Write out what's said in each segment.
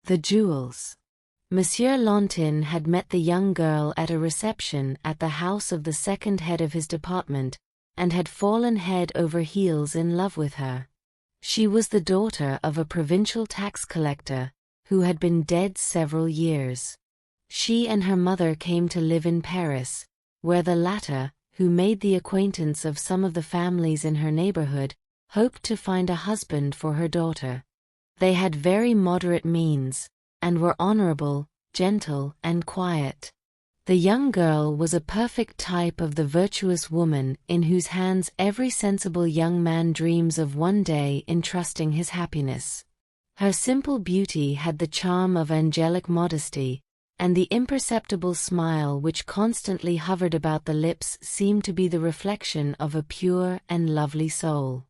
The jewels. Monsieur Lantin had met the young girl at a reception at the house of the second head of his department, and had fallen head over heels in love with her. She was the daughter of a provincial tax collector, who had been dead several years. She and her mother came to live in Paris, where the latter, who made the acquaintance of some of the families in her neighborhood, hoped to find a husband for her daughter. They had very moderate means, and were honorable, gentle, and quiet. The young girl was a perfect type of the virtuous woman in whose hands every sensible young man dreams of one day entrusting his happiness. Her simple beauty had the charm of angelic modesty, and the imperceptible smile which constantly hovered about the lips seemed to be the reflection of a pure and lovely soul.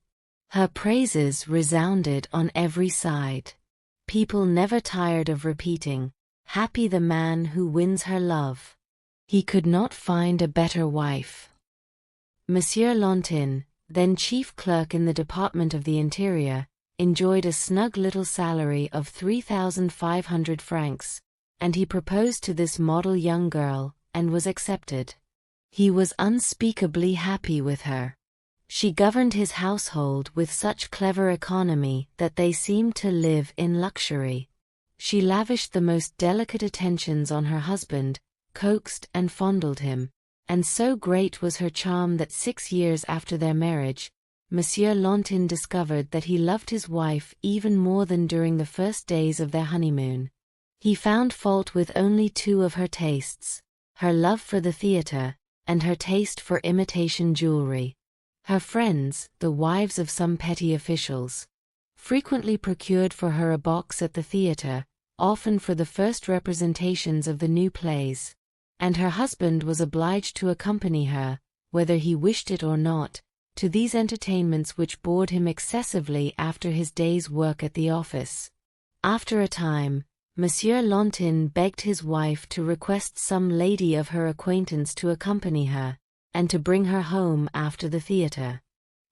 Her praises resounded on every side. People never tired of repeating, "Happy the man who wins her love. He could not find a better wife." Monsieur Lantin, then chief clerk in the Department of the Interior, enjoyed a snug little salary of 3,500 francs, and he proposed to this model young girl, and was accepted. He was unspeakably happy with her. She governed his household with such clever economy that they seemed to live in luxury. She lavished the most delicate attentions on her husband, coaxed and fondled him, and so great was her charm that 6 years after their marriage, Monsieur Lantin discovered that he loved his wife even more than during the first days of their honeymoon. He found fault with only 2 of her tastes: her love for the theatre, and her taste for imitation jewelry. Her friends, the wives of some petty officials, frequently procured for her a box at the theatre, often for the first representations of the new plays, and her husband was obliged to accompany her, whether he wished it or not, to these entertainments which bored him excessively after his day's work at the office. After a time, Monsieur Lantin begged his wife to request some lady of her acquaintance to accompany her, and to bring her home after the theatre.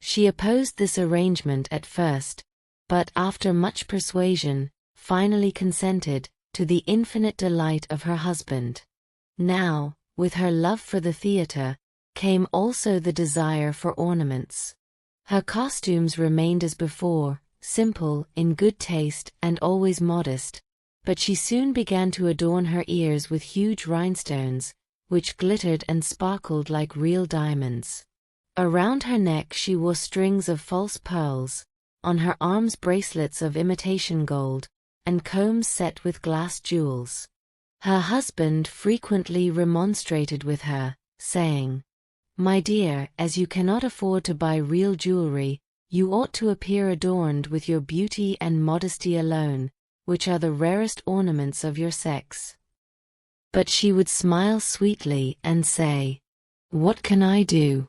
She opposed this arrangement at first, but after much persuasion, finally consented, to the infinite delight of her husband. Now, with her love for the theatre, came also the desire for ornaments. Her costumes remained as before, simple, in good taste, and always modest, but she soon began to adorn her ears with huge rhinestones, which glittered and sparkled like real diamonds. Around her neck she wore strings of false pearls, on her arms bracelets of imitation gold, and combs set with glass jewels. Her husband frequently remonstrated with her, saying, "My dear, as you cannot afford to buy real jewelry, you ought to appear adorned with your beauty and modesty alone, which are the rarest ornaments of your sex." But she would smile sweetly and say, "What can I do?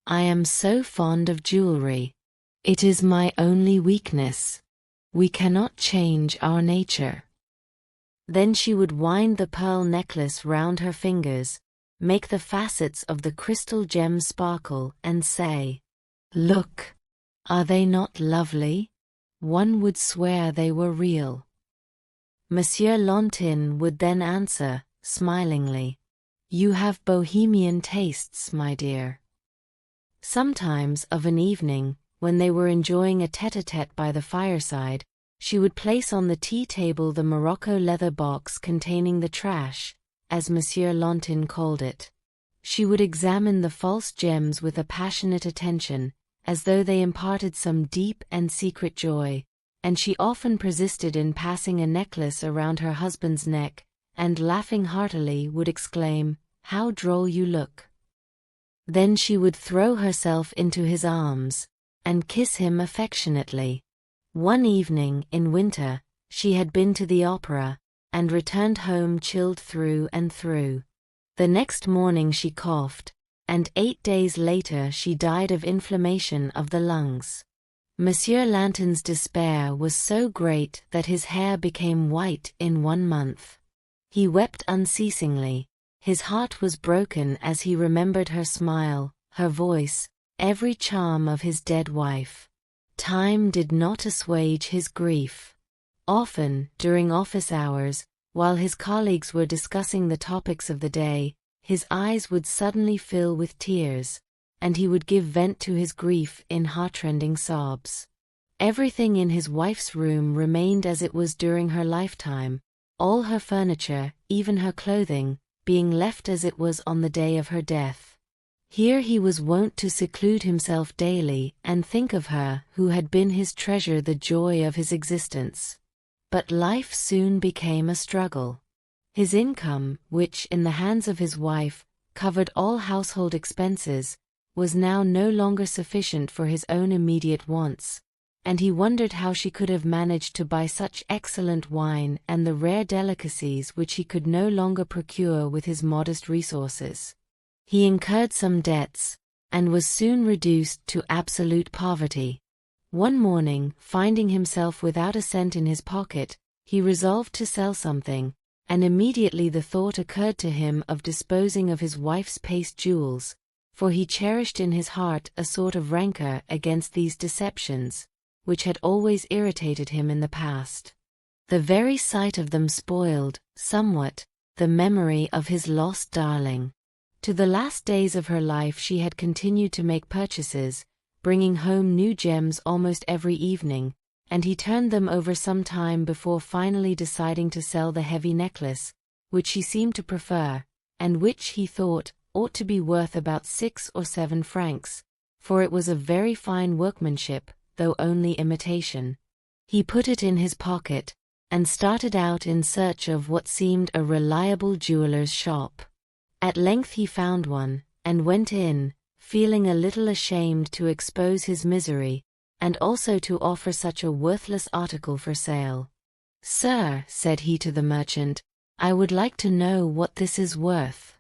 I am so fond of jewelry. It is my only weakness. We cannot change our nature." Then she would wind the pearl necklace round her fingers, make the facets of the crystal gems sparkle, and say, "Look! Are they not lovely? One would swear they were real." Monsieur Lantin would then answer, smilingly, "You have bohemian tastes, my dear." Sometimes, of an evening, when they were enjoying a tête-à-tête by the fireside, she would place on the tea-table the morocco leather box containing the trash, as Monsieur Lantin called it. She would examine the false gems with a passionate attention, as though they imparted some deep and secret joy, and she often persisted in passing a necklace around her husband's neck, and laughing heartily would exclaim, "How droll you look!" Then she would throw herself into his arms, and kiss him affectionately. One evening, in winter, she had been to the opera, and returned home chilled through and through. The next morning she coughed, and 8 days later she died of inflammation of the lungs. Monsieur Lantin's despair was so great that his hair became white in 1 month. He wept unceasingly. His heart was broken as he remembered her smile, her voice, every charm of his dead wife. Time did not assuage his grief. Often, during office hours, while his colleagues were discussing the topics of the day, his eyes would suddenly fill with tears, and he would give vent to his grief in heartrending sobs. Everything in his wife's room remained as it was during her lifetime, all her furniture, even her clothing, being left as it was on the day of her death. Here he was wont to seclude himself daily and think of her who had been his treasure, the joy of his existence. But life soon became a struggle. His income, which, in the hands of his wife, covered all household expenses, was now no longer sufficient for his own immediate wants, and he wondered how she could have managed to buy such excellent wine and the rare delicacies which he could no longer procure with his modest resources. He incurred some debts, and was soon reduced to absolute poverty. One morning, finding himself without a cent in his pocket, he resolved to sell something, and immediately the thought occurred to him of disposing of his wife's paste jewels, for he cherished in his heart a sort of rancor against these deceptions, which had always irritated him in the past. The very sight of them spoiled, somewhat, the memory of his lost darling. To the last days of her life she had continued to make purchases, bringing home new gems almost every evening, and he turned them over some time before finally deciding to sell the heavy necklace, which she seemed to prefer, and which, he thought, ought to be worth about 6 or 7 francs, for it was of very fine workmanship, though only imitation. He put it in his pocket, and started out in search of what seemed a reliable jeweller's shop. At length he found one, and went in, feeling a little ashamed to expose his misery, and also to offer such a worthless article for sale. "Sir," said he to the merchant, "I would like to know what this is worth."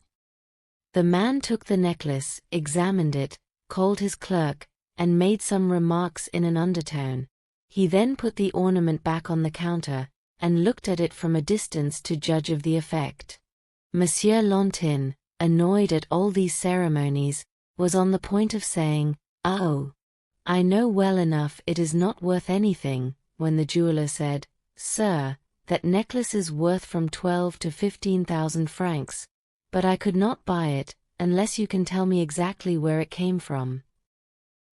The man took the necklace, examined it, called his clerk, and made some remarks in an undertone. He then put the ornament back on the counter, and looked at it from a distance to judge of the effect. Monsieur Lantin, annoyed at all these ceremonies, was on the point of saying, "Oh, I know well enough it is not worth anything," when the jeweller said, "Sir, that necklace is worth from 12 to 15,000 francs, but I could not buy it, unless you can tell me exactly where it came from."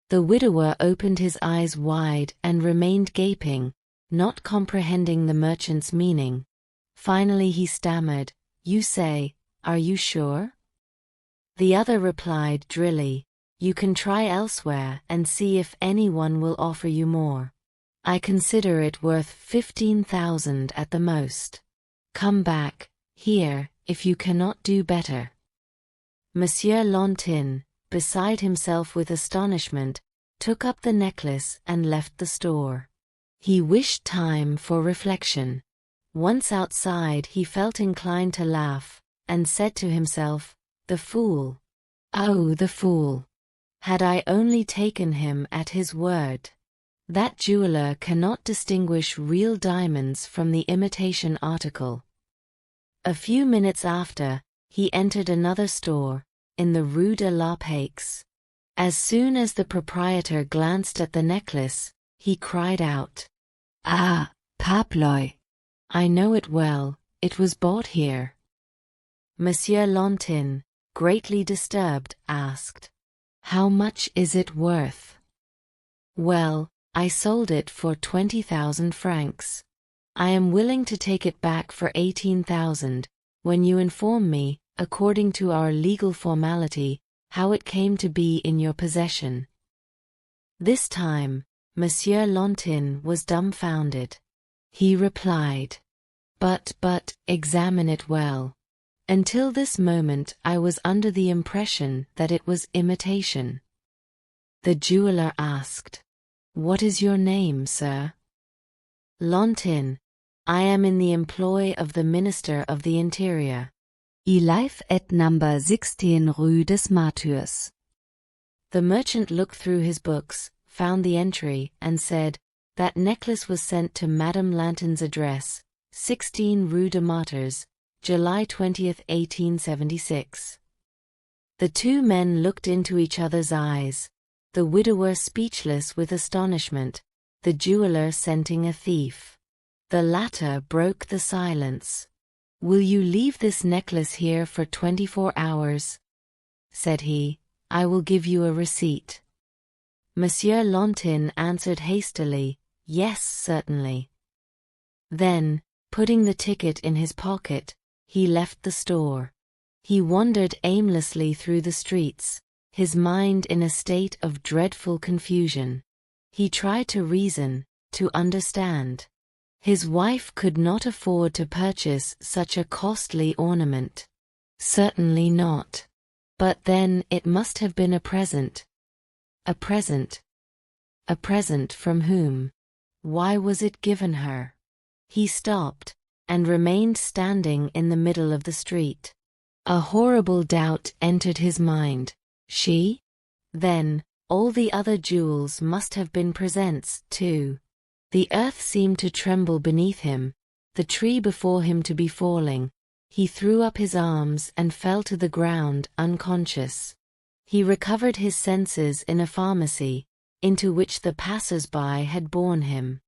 The widower opened his eyes wide and remained gaping, not comprehending the merchant's meaning. Finally he stammered, "You say, are you sure?" The other replied drily, "You can try elsewhere and see if anyone will offer you more. I consider it worth 15,000 at the most. Come back here if you cannot do better." Monsieur Lantin, beside himself with astonishment, took up the necklace and left the store. He wished time for reflection. Once outside he felt inclined to laugh, and said to himself, "The fool! Oh, the fool! Had I only taken him at his word! That jeweller cannot distinguish real diamonds from the imitation article." A few minutes after, he entered another store, in the Rue de la Paix. As soon as the proprietor glanced at the necklace, he cried out, "Ah, parbleu! I know it well, it was bought here." Monsieur Lantin, greatly disturbed, asked, "How much is it worth?" "Well, I sold it for 20,000 francs. I am willing to take it back for 18,000, when you inform me, according to our legal formality, how it came to be in your possession." This time, Monsieur Lantin was dumbfounded. He replied, But, examine it well. Until this moment I was under the impression that it was imitation." The jeweller asked, "What is your name, sir?" "Lantin. I am in the employ of the Minister of the Interior. Il live at number 16 Rue des Martyrs." The merchant looked through his books, found the entry, and said, "That necklace was sent to Madame Lantin's address, 16 Rue des Martyrs, July 20th, 1876. The two men looked into each other's eyes, the widower speechless with astonishment, the jeweller scenting a thief. The latter broke the silence. "Will you leave this necklace here for 24 hours?" said he. "I will give you a receipt." Monsieur Lantin answered hastily, "Yes, certainly." Then, putting the ticket in his pocket, he left the store. He wandered aimlessly through the streets, his mind in a state of dreadful confusion. He tried to reason, to understand. His wife could not afford to purchase such a costly ornament. Certainly not. But then it must have been a present. A present. A present from whom? Why was it given her? He stopped, and remained standing in the middle of the street. A horrible doubt entered his mind. She? Then, all the other jewels must have been presents, too. The earth seemed to tremble beneath him, the tree before him to be falling. He threw up his arms and fell to the ground, unconscious. He recovered his senses in a pharmacy, into which the passers-by had borne him.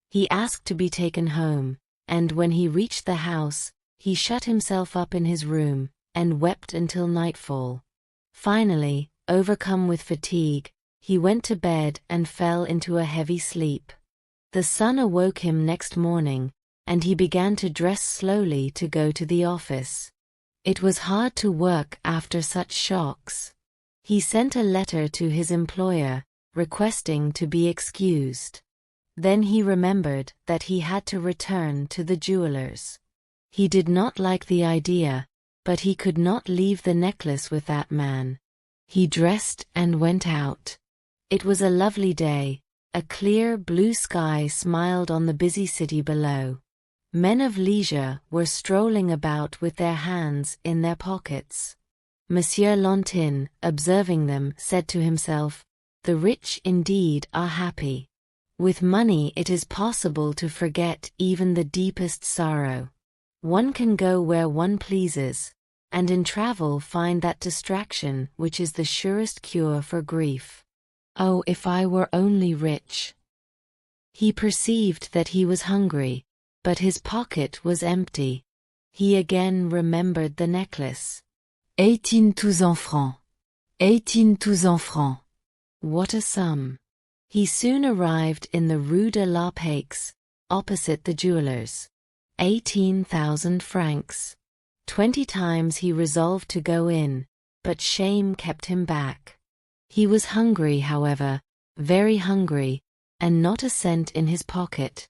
He asked to be taken home, and when he reached the house, he shut himself up in his room, and wept until nightfall. Finally, overcome with fatigue, he went to bed and fell into a heavy sleep. The sun awoke him next morning, and he began to dress slowly to go to the office. It was hard to work after such shocks. He sent a letter to his employer, requesting to be excused. Then he remembered that he had to return to the jeweler's. He did not like the idea, but he could not leave the necklace with that man. He dressed and went out. It was a lovely day. A clear blue sky smiled on the busy city below. Men of leisure were strolling about with their hands in their pockets. Monsieur Lantin, observing them, said to himself, "The rich indeed are happy. With money it is possible to forget even the deepest sorrow. One can go where one pleases, and in travel find that distraction which is the surest cure for grief. Oh, if I were only rich!" He perceived that he was hungry, but his pocket was empty. He again remembered the necklace. 18,000 francs. 18,000 francs. What a sum! He soon arrived in the Rue de la Paix, opposite the jeweller's. 18,000 francs. 20 times he resolved to go in, but shame kept him back. He was hungry, however, very hungry, and not a cent in his pocket.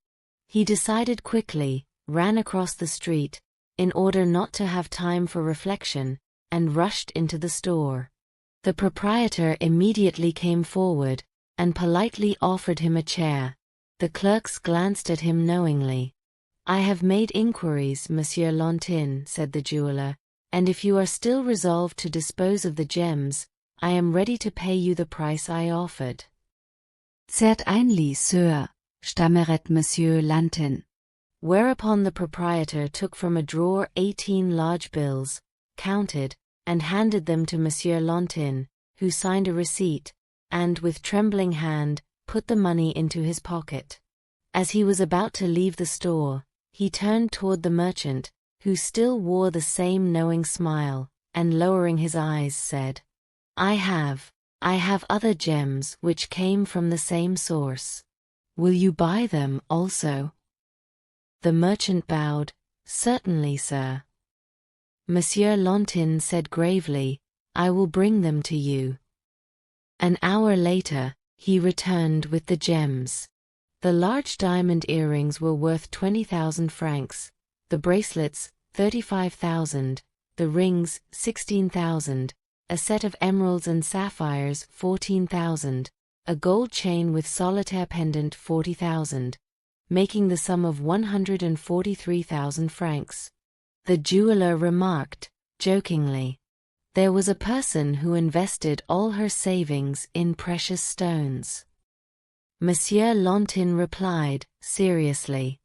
He decided quickly, ran across the street, in order not to have time for reflection, and rushed into the store. The proprietor immediately came forward, and politely offered him a chair. The clerks glanced at him knowingly. "I have made inquiries, Monsieur Lantin," said the jeweler, "and if you are still resolved to dispose of the gems, I am ready to pay you the price I offered." Certainly, sir, stammeret Monsieur Lantin. Whereupon the proprietor took from a drawer 18 large bills, counted, and handed them to Monsieur Lantin, who signed a receipt, and with trembling hand, put the money into his pocket. As he was about to leave the store, he turned toward the merchant, who still wore the same knowing smile, and lowering his eyes said, I have other gems which came from the same source. Will you buy them also?" The merchant bowed, "Certainly, sir." Monsieur Lantin said gravely, "I will bring them to you." An hour later, he returned with the gems. The large diamond earrings were worth 20,000 francs, the bracelets 35,000, the rings 16,000, a set of emeralds and sapphires 14,000, a gold chain with solitaire pendant 40,000, making the sum of 143,000 francs. The jeweler remarked, jokingly, "There was a person who invested all her savings in precious stones." Monsieur Lantin replied, seriously,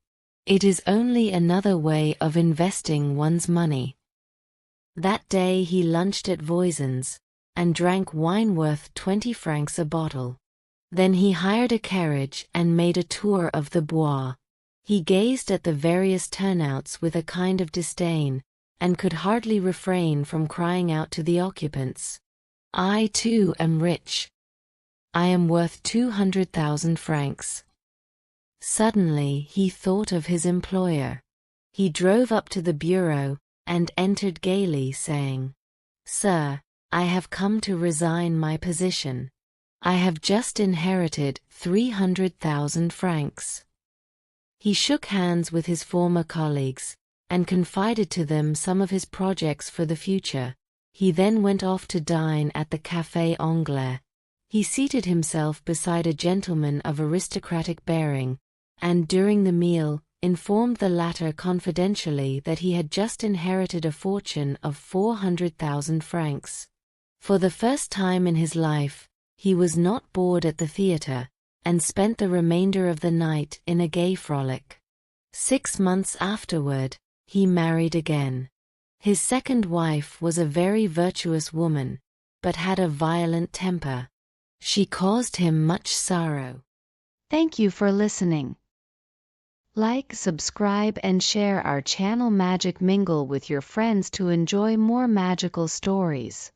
"It is only another way of investing one's money." That day he lunched at Voisin's, and drank wine worth 20 francs a bottle. Then he hired a carriage and made a tour of the Bois. He gazed at the various turnouts with a kind of disdain, and could hardly refrain from crying out to the occupants, "I too am rich. I am worth 200,000 francs." Suddenly he thought of his employer. He drove up to the bureau, and entered gaily, saying, "Sir, I have come to resign my position. I have just inherited 300,000 francs. He shook hands with his former colleagues, and confided to them some of his projects for the future. He then went off to dine at the Café Anglais. He seated himself beside a gentleman of aristocratic bearing, and during the meal, informed the latter confidentially that he had just inherited a fortune of 400,000 francs. For the first time in his life, he was not bored at the theatre, and spent the remainder of the night in a gay frolic. 6 months afterward, he married again. His second wife was a very virtuous woman, but had a violent temper. She caused him much sorrow. Thank you for listening. Like, subscribe and share our channel Magic Mingle with your friends to enjoy more magical stories.